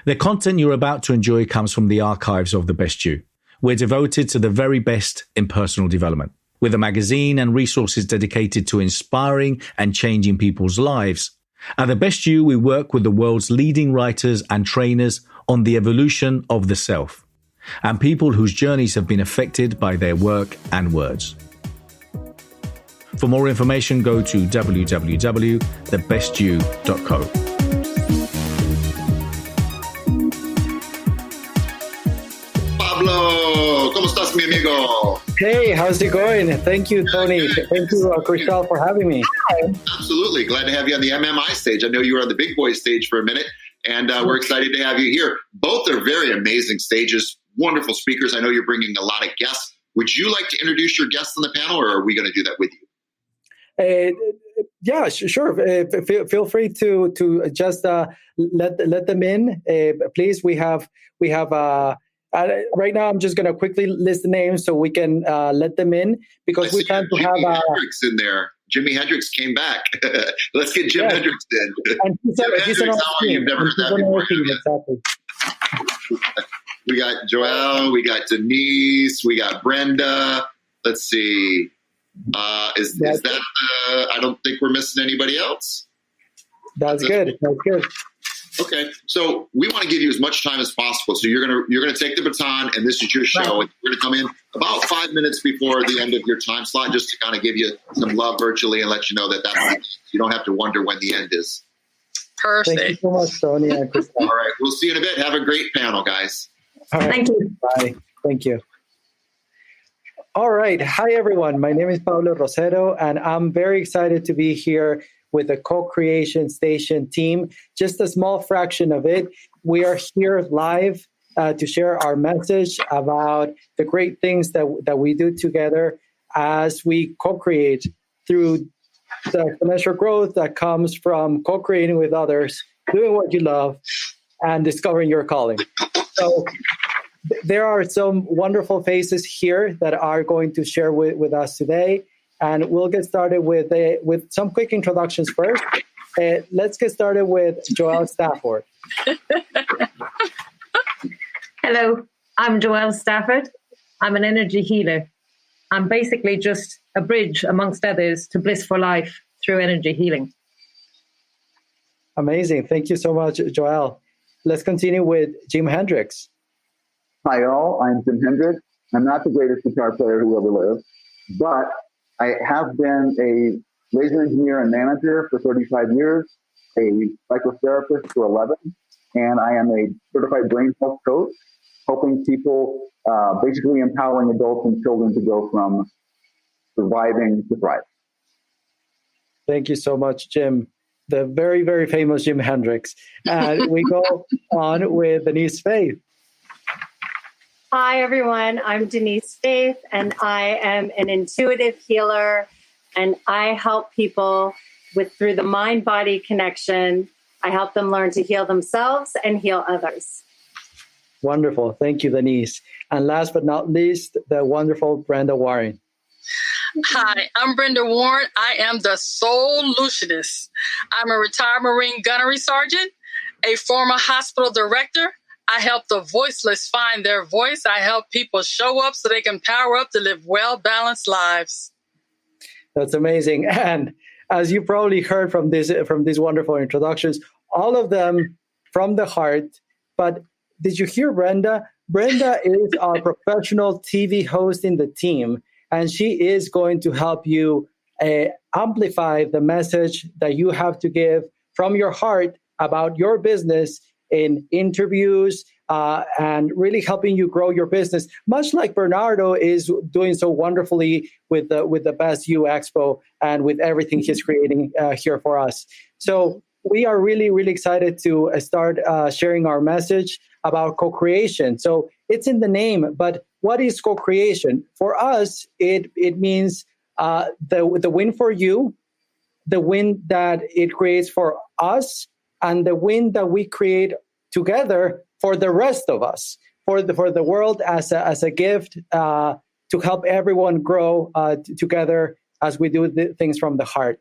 The content you're about to enjoy comes from the archives of The Best You. We're devoted to the very best in personal development, with a magazine and resources dedicated to inspiring and changing people's lives. At The Best You, we work with the world's leading writers and trainers on the evolution of the self, and people whose journeys have been affected by their work and words. For more information, go to www.thebestyou.co. Pablo, ¿cómo estás, mi amigo? Hey, how's it going? Thank you, Tony. Thank you, Chriselle, for having me. Absolutely. Glad to have you on the MMI stage. I know you were on the Big Boy stage for a minute, and we're excited to have you here. Both are very amazing stages, wonderful speakers. I know you're bringing a lot of guests. Would you like to introduce your guests on the panel, or are we going to do that with you? Yeah, sure. Feel free to just let them in. Please, we have. Right now, I'm just going to quickly list the names so we can let them in, because we plan to have Hendrix in there. Jimi Hendrix came back. Let's get Jim Hendrix in. And he's Hendrix, how are you? You've never heard that before. Exactly. We got Joelle, we got Denise, we got Brenda. Let's see. Is that? I don't think we're missing anybody else. That's good. That's good. Okay, so we want to give you as much time as possible. So you're gonna take the baton, and this is your show. And we're gonna come in about 5 minutes before the end of your time slot, just to kind of give you some love virtually and let you know that you don't have to wonder when the end is. Perfect. Thank you so much, Tony and Christine. All right, we'll see you in a bit. Have a great panel, guys. All right. Thank you. Bye. Thank you. All right. Hi, everyone. My name is Pablo Rosero, and I'm very excited to be here with the Co-Creation Station team. Just a small fraction of it. We are here live to share our message about the great things that we do together as we co-create through the exponential growth that comes from co-creating with others, doing what you love, and discovering your calling. So there are some wonderful faces here that are going to share with us today. And we'll get started with some quick introductions first. Let's get started with Joelle Stafford. Hello, I'm Joelle Stafford. I'm an energy healer. I'm basically just a bridge amongst others to blissful life through energy healing. Amazing. Thank you so much, Joelle. Let's continue with Jim Hendrix. Hi, all. I'm Jim Hendrix. I'm not the greatest guitar player who ever lived, but I have been a laser engineer and manager for 35 years, a psychotherapist for 11, and I am a certified brain health coach, helping people, basically empowering adults and children to go from surviving to thrive. Thank you so much, Jim. The very, very famous Jim Hendrix. And we go on with Denise Faith. Hi, everyone. I'm Denise Faith, and I am an intuitive healer, and I help people through the mind-body connection. I help them learn to heal themselves and heal others. Wonderful. Thank you, Denise. And last but not least, the wonderful Brenda Warren. Hi, I'm Brenda Warren. I am the solutionist. I'm a retired Marine gunnery sergeant, a former hospital director. I help the voiceless find their voice. I help people show up so they can power up to live well-balanced lives. That's amazing. And as you probably heard from these wonderful introductions, all of them from the heart. But did you hear Brenda? Brenda is our professional TV host in the team, and she is going to help you amplify the message that you have to give from your heart about your business in interviews and really helping you grow your business, much like Bernardo is doing so wonderfully with the Best You EXPO and with everything he's creating here for us. So we are really, really excited to start sharing our message about co-creation. So it's in the name, but what is co-creation? For us, it means the win for you, the win that it creates for us, and the win that we create together for the rest of us, for the world as a gift to help everyone grow together as we do things from the heart.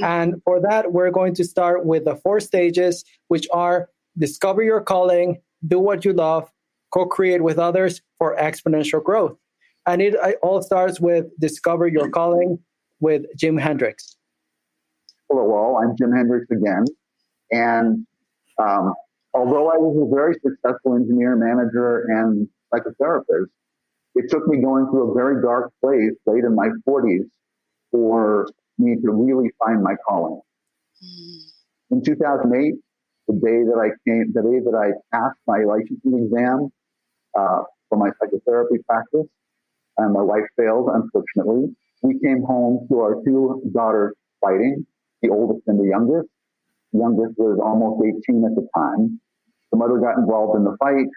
And for that, we're going to start with the 4 stages, which are discover your calling, do what you love, co-create with others for exponential growth. And it all starts with Discover Your Calling with Jim Hendrix. Hello, all. I'm Jim Hendrix again. And although I was a very successful engineer, manager, and psychotherapist, it took me going through a very dark place late in my 40s for me to really find my calling. In 2008, the day that I passed my licensing exam for my psychotherapy practice, and my wife failed, unfortunately, we came home to our two daughters fighting, the oldest and the youngest. The youngest was almost 18 at the time. The mother got involved in the fight,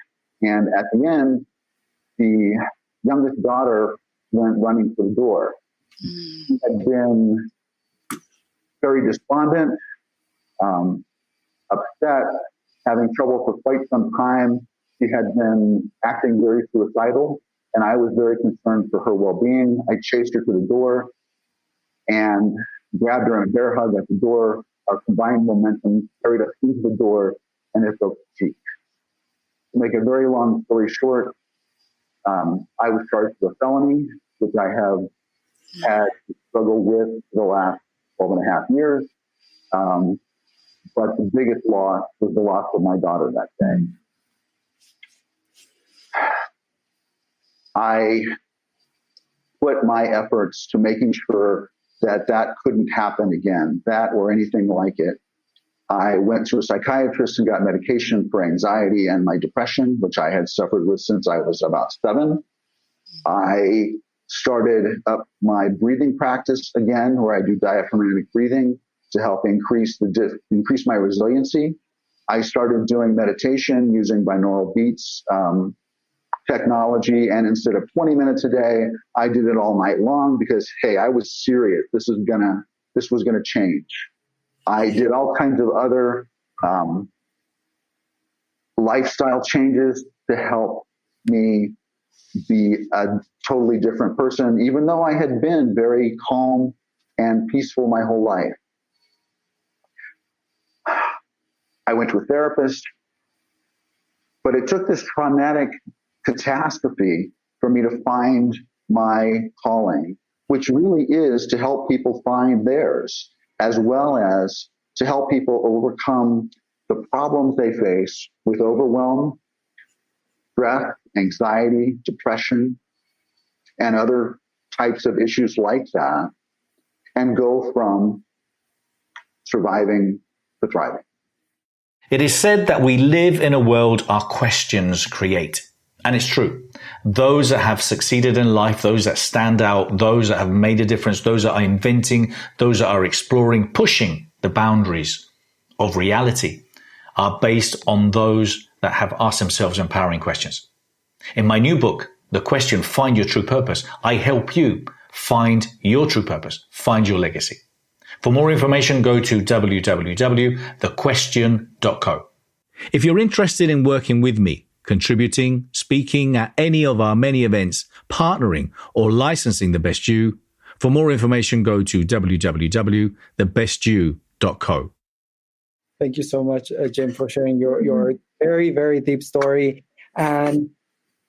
and at the end, the youngest daughter went running to the door. She had been very despondent, upset, having trouble for quite some time. She had been acting very suicidal, and I was very concerned for her well-being. I chased her to the door and grabbed her in a bear hug at the door. Our combined momentum carried us into the door, and it broke the cheek. To make a very long story short, I was charged with a felony, which I have had to struggle with for the last 12 and a half years. But the biggest loss was the loss of my daughter that day. I put my efforts to making sure that couldn't happen again, that or anything like it. I went to a psychiatrist and got medication for anxiety and my depression, which I had suffered with since I was about 7. I started up my breathing practice again, where I do diaphragmatic breathing to help increase my resiliency. I started doing meditation using binaural beats technology, and instead of 20 minutes a day, I did it all night long because, hey, I was serious. This was gonna change. I did all kinds of other lifestyle changes to help me be a totally different person, even though I had been very calm and peaceful my whole life. I went to a therapist, but it took this traumatic catastrophe for me to find my calling, which really is to help people find theirs, as well as to help people overcome the problems they face with overwhelm, stress, anxiety, depression, and other types of issues like that, and go from surviving to thriving. It is said that we live in a world our questions create. And it's true. Those that have succeeded in life, those that stand out, those that have made a difference, those that are inventing, those that are exploring, pushing the boundaries of reality are based on those that have asked themselves empowering questions. In my new book, The Question, Find Your True Purpose, I help you find your true purpose, find your legacy. For more information, go to www.thequestion.co. If you're interested in working with me, contributing, speaking at any of our many events, partnering, or licensing The Best You, for more information, go to www.thebestyou.co. Thank you so much, Jim, for sharing your very, very deep story. And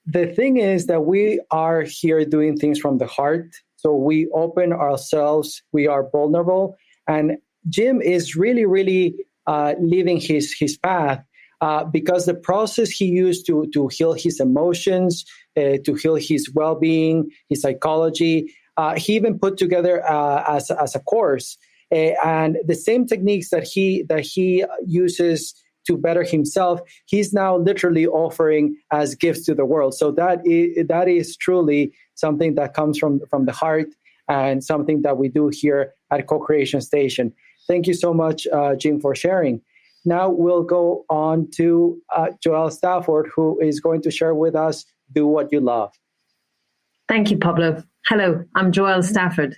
the thing is that we are here doing things from the heart. So we open ourselves, we are vulnerable. And Jim is really, really living his path. Because the process he used to heal his emotions, to heal his well-being, his psychology, he even put together as a course. And the same techniques that he uses to better himself, he's now literally offering as gifts to the world. So that is truly something that comes from the heart and something that we do here at Co-Creation Station. Thank you so much, Jim, for sharing. Now we'll go on to Joelle Stafford, who is going to share with us Do What You Love. Thank you, Pablo. Hello, I'm Joelle Stafford.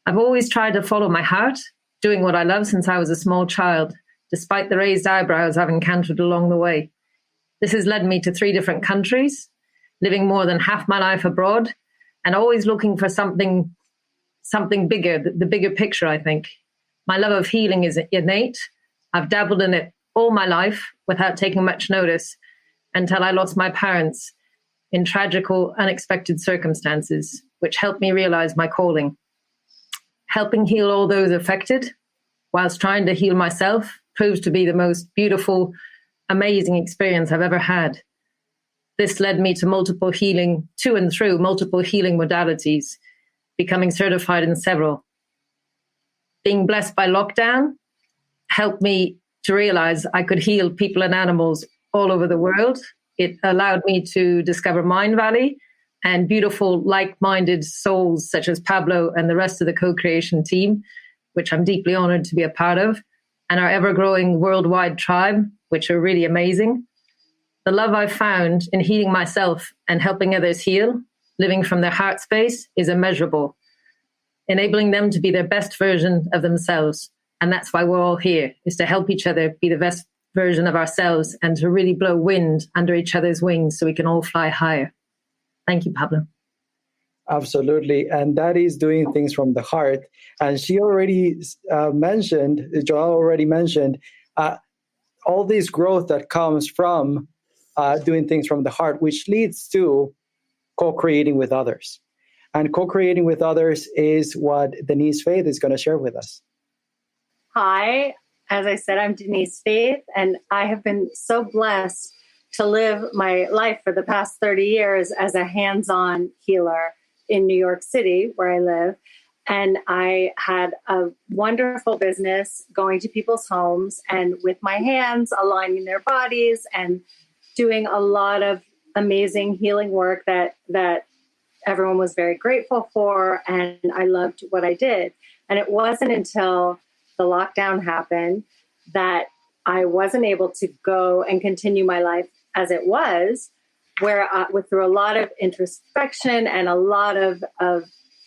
I've always tried to follow my heart, doing what I love since I was a small child, despite the raised eyebrows I've encountered along the way. This has led me to 3 different countries, living more than half my life abroad, and always looking for something bigger, the bigger picture, I think. My love of healing is innate. I've dabbled in it all my life without taking much notice until I lost my parents in tragical, unexpected circumstances, which helped me realize my calling. Helping heal all those affected whilst trying to heal myself proves to be the most beautiful, amazing experience I've ever had. This led me to multiple healing modalities, becoming certified in several. Being blessed by lockdown helped me to realize I could heal people and animals all over the world. It allowed me to discover Mind Valley and beautiful, like-minded souls such as Pablo and the rest of the co-creation team, which I'm deeply honored to be a part of, and our ever-growing worldwide tribe, which are really amazing. The love I've found in healing myself and helping others heal, living from their heart space, is immeasurable, enabling them to be their best version of themselves. And that's why we're all here, is to help each other be the best version of ourselves and to really blow wind under each other's wings so we can all fly higher. Thank you, Pablo. Absolutely. And that is doing things from the heart. And she already Joelle already mentioned, all this growth that comes from doing things from the heart, which leads to co-creating with others. And co-creating with others is what Denise Faith is going to share with us. Hi, as I said, I'm Denise Faith, and I have been so blessed to live my life for the past 30 years as a hands-on healer in New York City, where I live. And I had a wonderful business going to people's homes and with my hands aligning their bodies and doing a lot of amazing healing work that everyone was very grateful for. And I loved what I did. And it wasn't until the lockdown happened that I wasn't able to go and continue my life as it was, where through a lot of introspection and a lot of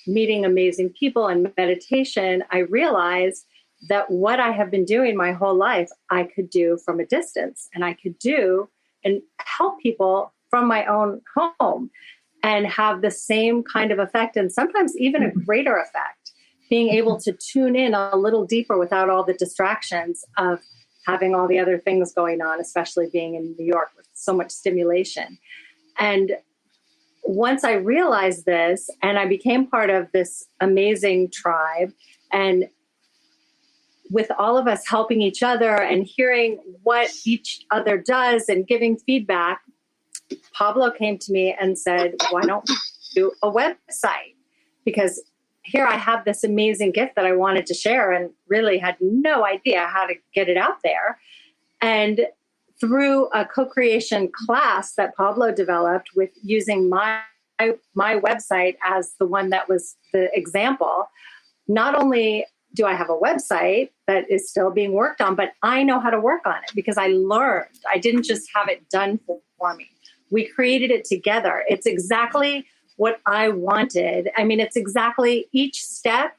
meeting amazing people and meditation, I realized that what I have been doing my whole life, I could do from a distance, and I could do and help people from my own home and have the same kind of effect, and sometimes even a greater effect, being able to tune in a little deeper without all the distractions of having all the other things going on, especially being in New York with so much stimulation. And once I realized this and I became part of this amazing tribe, and with all of us helping each other and hearing what each other does and giving feedback, Pablo came to me and said, why don't we do a website? Because here I have this amazing gift that I wanted to share and really had no idea how to get it out there. And through a co-creation class that Pablo developed with using my website as the one that was the example, not only do I have a website that is still being worked on, but I know how to work on it because I learned. I didn't just have it done for me. We created it together. It's exactly what I wanted. I mean, it's exactly each step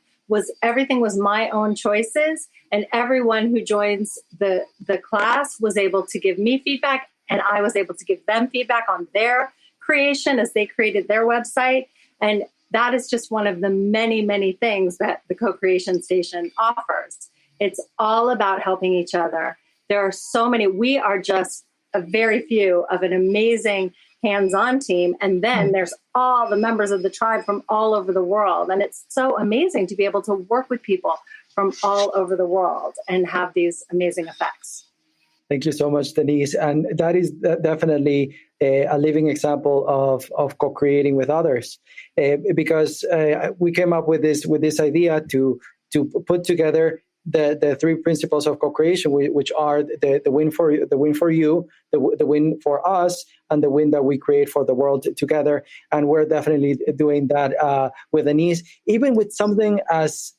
everything was my own choices, and everyone who joins the class was able to give me feedback, and I was able to give them feedback on their creation as they created their website. And that is just one of the many, many things that the Co-Creation Station offers. It's all about helping each other. There are so many. We are just a very few of an amazing hands-on team. And then there's all the members of the tribe from all over the world. And it's so amazing to be able to work with people from all over the world and have these amazing effects. Thank you so much, Denise. And that is definitely a living example of co-creating with others, because we came up with this idea to put together the three principles of co-creation, which are the win for you, the win for us, and the win that we create for the world together. And we're definitely doing that with Denise, even with something as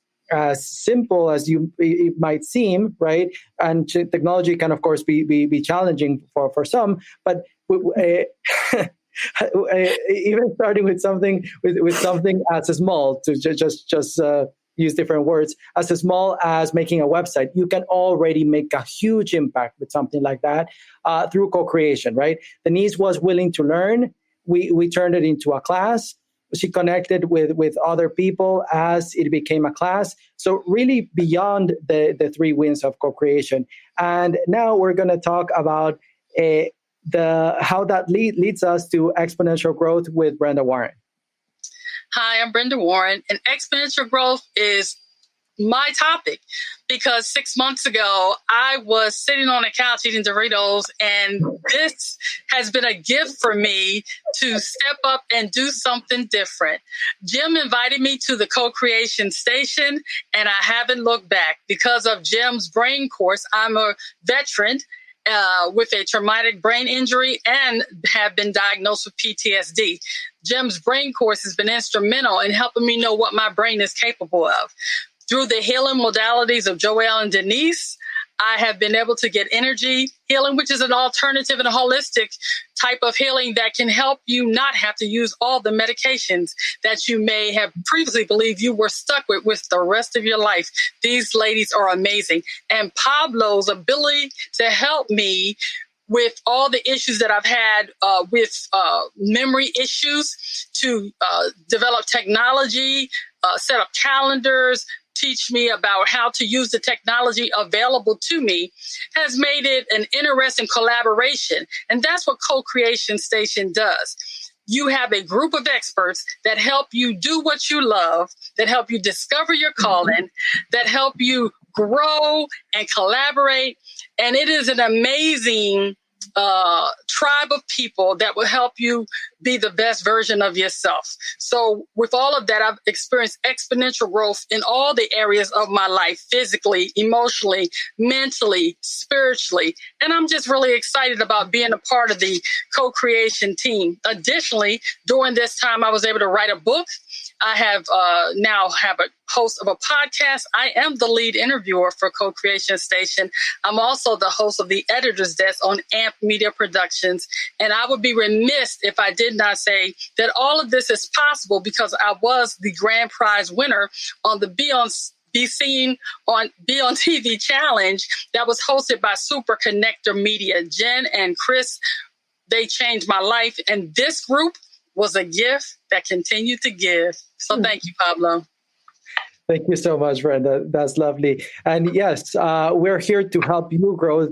simple as it might seem, right? And technology can, of course, be challenging for some, but even starting with something as small, to just use different words, as small as making a website, you can already make a huge impact with something like that through co-creation, right? Denise was willing to learn. We turned it into a class. She connected with other people as it became a class. So really beyond the 3 wins of co-creation. And now we're going to talk about how that leads us to exponential growth with Brenda Warren. Hi, I'm Brenda Warren, and exponential growth is my topic because 6 months ago, I was sitting on a couch eating Doritos, and this has been a gift for me to step up and do something different. Jim invited me to the co-creation station, and I haven't looked back. Because of Jim's brain course, I'm a veteran with a traumatic brain injury and have been diagnosed with PTSD. Jim's brain course has been instrumental in helping me know what my brain is capable of. Through the healing modalities of Joelle and Denise, I have been able to get energy healing, which is an alternative and a holistic type of healing that can help you not have to use all the medications that you may have previously believed you were stuck with the rest of your life. These ladies are amazing. And Pablo's ability to help me with all the issues that I've had with memory issues, to develop technology, set up calendars, teach me about how to use the technology available to me, has made it an interesting collaboration. And that's what Co-Creation Station does. You have a group of experts that help you do what you love, that help you discover your calling, that help you grow and collaborate. And it is an amazing tribe of people that will help you be the best version of yourself. So with all of that, I've experienced exponential growth in all the areas of my life, physically, emotionally, mentally, spiritually. And I'm just really excited about being a part of the co-creation team. Additionally, during this time, I was able to write a book. I have now have a host of a podcast. I am the lead interviewer for Co-Creation Station. I'm also the host of the Editor's Desk on AMP Media Productions. And I would be remiss if I did not say that all of this is possible because I was the grand prize winner on the Be Seen on Be on TV challenge that was hosted by Super Connector Media. Jen and Chris, they changed my life. And this group was a gift that continued to give. So thank you, Pablo. Thank you so much, Brenda. That's lovely. And yes, we're here to help you grow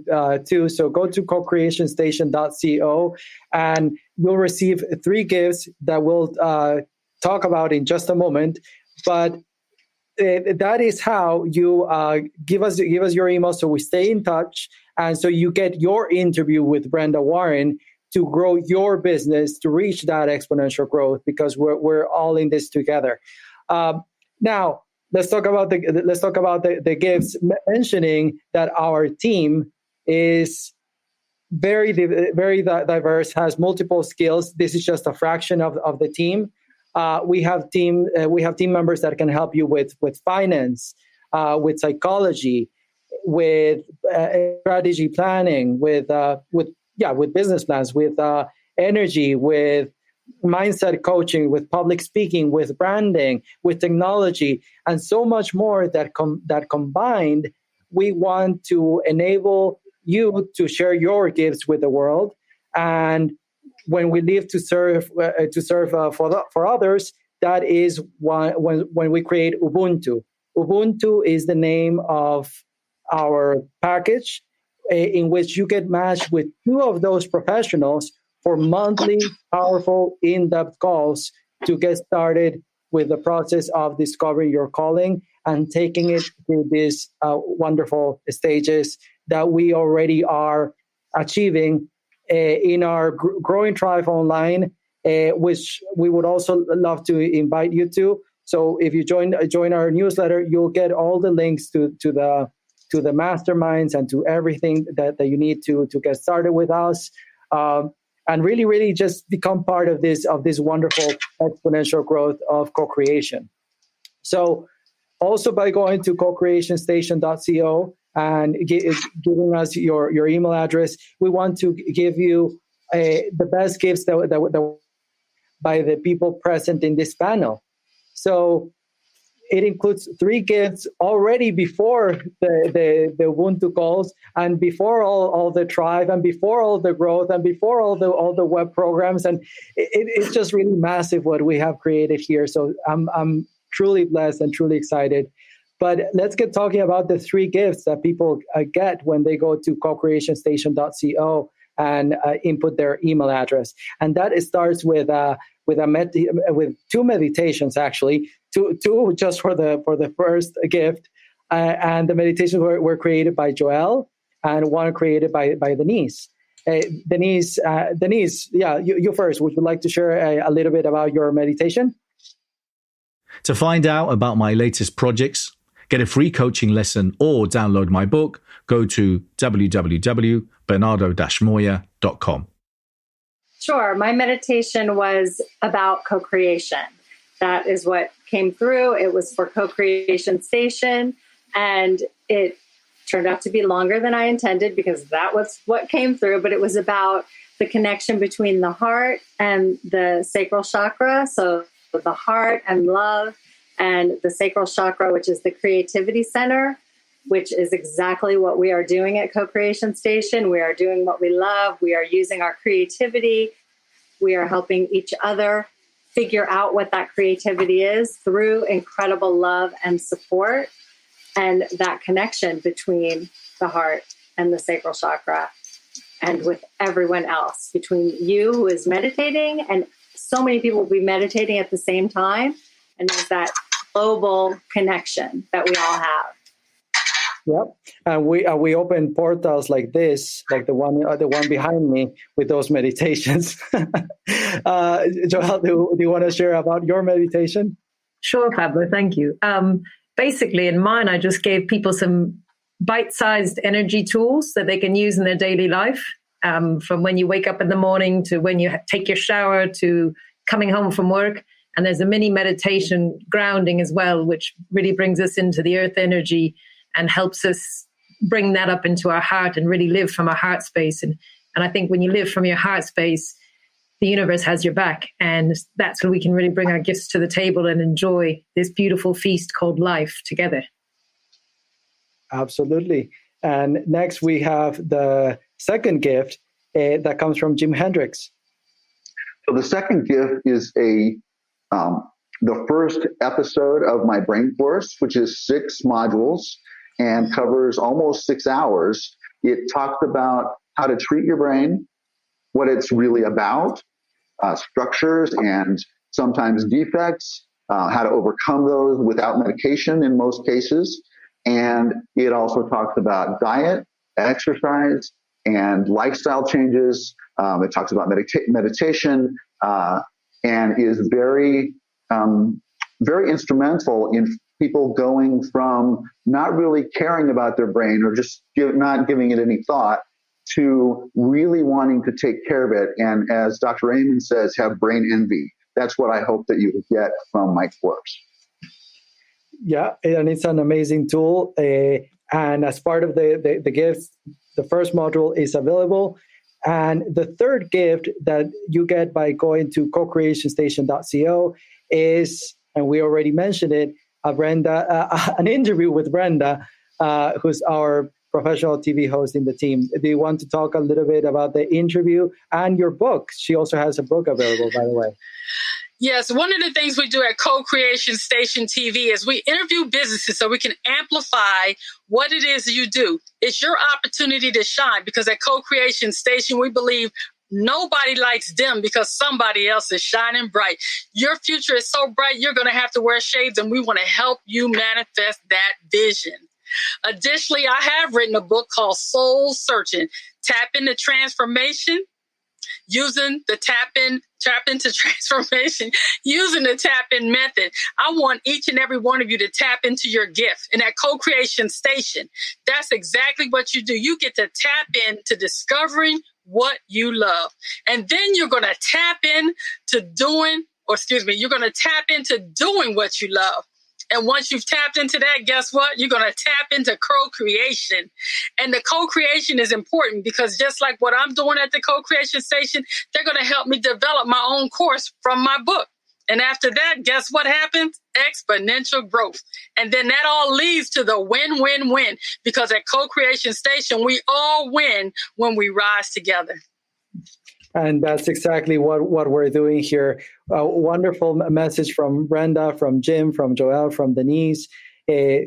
too. So go to co-creationstation.co and you'll receive 3 gifts that we'll talk about in just a moment. But that is how you give us your email so we stay in touch. And so you get your interview with Brenda Warren to grow your business, to reach that exponential growth, because we're all in this together. Now, let's talk about the gifts, mentioning that our team is very diverse, has multiple skills. This is just a fraction of the team. We have team members that can help you with finance, with psychology, with strategy planning, with business plans, with energy, with mindset coaching, with public speaking, with branding, with technology, and so much more that combined, we want to enable you to share your gifts with the world. And when we live to serve for others, that is when we create Ubuntu. Ubuntu is the name of our package, in which you get matched with 2 of those professionals for monthly, powerful, in-depth calls to get started with the process of discovering your calling and taking it through these wonderful stages that we already are achieving in our growing tribe online, which we would also love to invite you to. So if you join our newsletter, you'll get all the links to the masterminds and to everything that you need to get started with us. And really, really just become part of this wonderful exponential growth of co-creation. So also by going to co-creationstation.co and giving us your email address, we want to give you the best gifts that by the people present in this panel. So it includes 3 gifts already before the Ubuntu calls, and before all the tribe, and before all the growth, and before all the web programs. And it's just really massive what we have created here. So I'm truly blessed and truly excited. But let's get talking about the 3 gifts that people get when they go to co-creationstation.co and input their email address. And that starts with 2 meditations, actually, two just for the first gift. And the meditations were created by Joel, and one created by Denise. Denise, yeah, you first. Would you like to share a little bit about your meditation? To find out about my latest projects, get a free coaching lesson, or download my book, go to www.bernardo-moya.com. Sure. My meditation was about co-creation. That is what came through. It was for Co-Creation Station, and it turned out to be longer than I intended because that was what came through, but it was about the connection between the heart and the sacral chakra. So the heart and love, and the sacral chakra, which is the creativity center, which is exactly what we are doing at Co-Creation Station. We are doing what we love. We are using our creativity. We are helping each other figure out what that creativity is through incredible love and support, and that connection between the heart and the sacral chakra, and with everyone else, between you who is meditating, and so many people will be meditating at the same time. And there's that global connection that we all have. Yep, and we open portals like this, like the one behind me, with those meditations. Joel, do you want to share about your meditation? Sure, Pablo, thank you. Basically, in mine, I just gave people some bite-sized energy tools that they can use in their daily life, from when you wake up in the morning to when you take your shower to coming home from work. And there's a mini meditation grounding as well, which really brings us into the earth energy and helps us bring that up into our heart and really live from our heart space. And I think when you live from your heart space, the universe has your back. And that's when we can really bring our gifts to the table and enjoy this beautiful feast called life together. Absolutely. And next we have the second gift that comes from Jim Hendrix. So the second gift is the first episode of my brain course, which is 6 modules and covers almost 6 hours. It talks about how to treat your brain, what it's really about, structures and sometimes defects, how to overcome those without medication in most cases. And it also talks about diet, exercise, and lifestyle changes. It talks about meditation, and is very, very instrumental in people going from not really caring about their brain or just not giving it any thought to really wanting to take care of it. And as Dr. Amen says, have brain envy. That's what I hope that you will get from my course. Yeah, and it's an amazing tool. And as part of the gifts, the first module is available. And the third gift that you get by going to co-creationstation.co is, and we already mentioned it, an interview with Brenda, who's our professional TV host in the team. Do you want to talk a little bit about the interview and your book? She also has a book available, by the way. Yes, one of the things we do at Co-Creation Station TV is we interview businesses so we can amplify what it is you do. It's your opportunity to shine, because at Co-Creation Station, we believe nobody likes dim because somebody else is shining bright. Your future is so bright, you're going to have to wear shades, and we want to help you manifest that vision. Additionally, I have written a book called Soul Searching, Tap into Transformation, using the tap into transformation, using the tap in method. I want each and every one of you to tap into your gift. And at Co-Creation Station, that's exactly what you do. You get to tap into discovering what you love. And then you're going to tap into doing what you love. And once you've tapped into that, guess what? You're going to tap into co-creation. And the co-creation is important because just like what I'm doing at the Co-Creation Station, they're going to help me develop my own course from my book. And after that, guess what happens? Exponential growth. And then that all leads to the win-win-win, because at Co-Creation Station, we all win when we rise together. And that's exactly what we're doing here. A wonderful message from Brenda, from Jim, from Joelle, from Denise.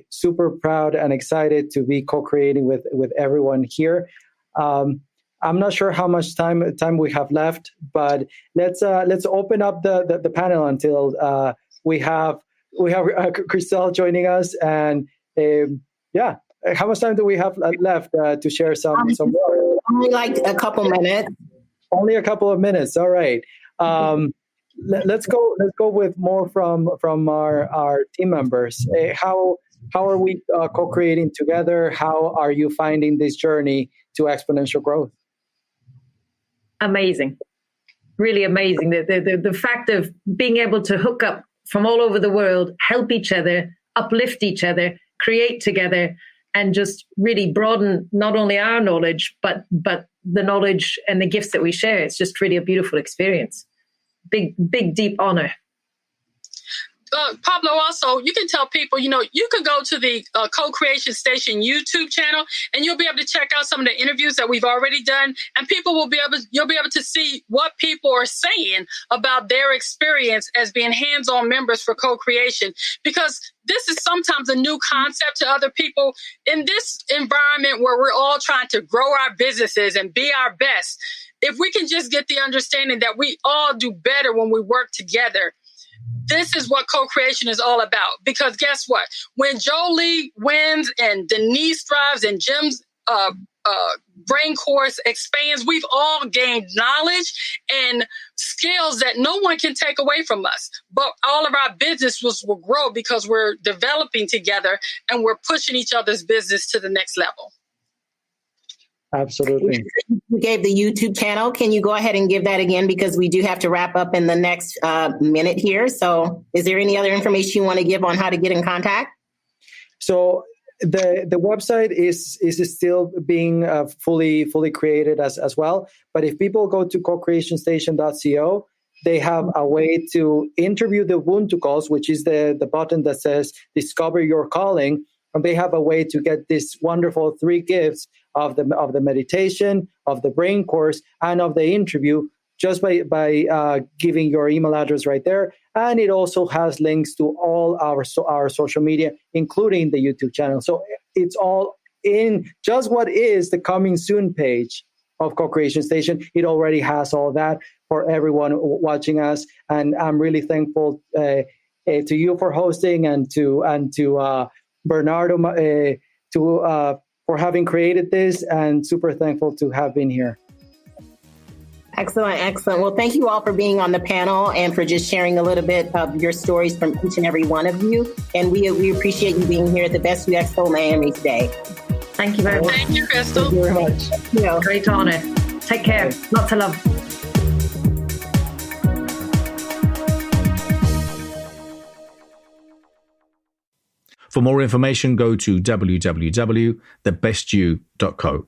Super proud and excited to be co-creating with everyone here. I'm not sure how much time we have left, but let's open up the panel until we have Christelle joining us. And how much time do we have left to share some more? Only like a couple minutes. Only a couple of minutes. All right. Let's go with more from our team members. How are we co-creating together? How are you finding this journey to exponential growth? Amazing, really amazing. The fact of being able to hook up from all over the world, help each other, uplift each other, create together, and just really broaden not only our knowledge, but the knowledge and the gifts that we share. It's just really a beautiful experience. Big, deep honor. Pablo, also, you can tell people, you could go to the Co-Creation Station YouTube channel, and you'll be able to check out some of the interviews that we've already done, and you'll be able to see what people are saying about their experience as being hands-on members for co-creation, because this is sometimes a new concept to other people in this environment where we're all trying to grow our businesses and be our best. If we can just get the understanding that we all do better when we work together, this is what co-creation is all about. Because guess what? When Jolie wins and Denise thrives and Jim's brain course expands, we've all gained knowledge and skills that no one can take away from us. But all of our businesses will grow because we're developing together and we're pushing each other's business to the next level. Absolutely. You gave the YouTube channel. Can you go ahead and give that again? Because we do have to wrap up in the next minute here. So is there any other information you want to give on how to get in contact? So the website is still being fully created as well. But if people go to cocreationstation.co, they have a way to interview the Ubuntu calls, which is the button that says Discover Your Calling. And they have a way to get this wonderful 3 gifts of the meditation, of the brain course, and of the interview, just by giving your email address right there. And it also has links to all our social media, including the YouTube channel. So it's all in just what is the coming soon page of Co-Creation Station. It already has all that for everyone watching us. And I'm really thankful to you for hosting, and to Bernardo for having created this, and super thankful to have been here. Excellent. Well, thank you all for being on the panel and for just sharing a little bit of your stories from each and every one of you. And we appreciate you being here at the Best You EXPO Miami today. Thank you very much. Thank you, Crystal. Thank you very much. Great honor. Take care. Lots of love. For more information, go to www.thebestyou.co.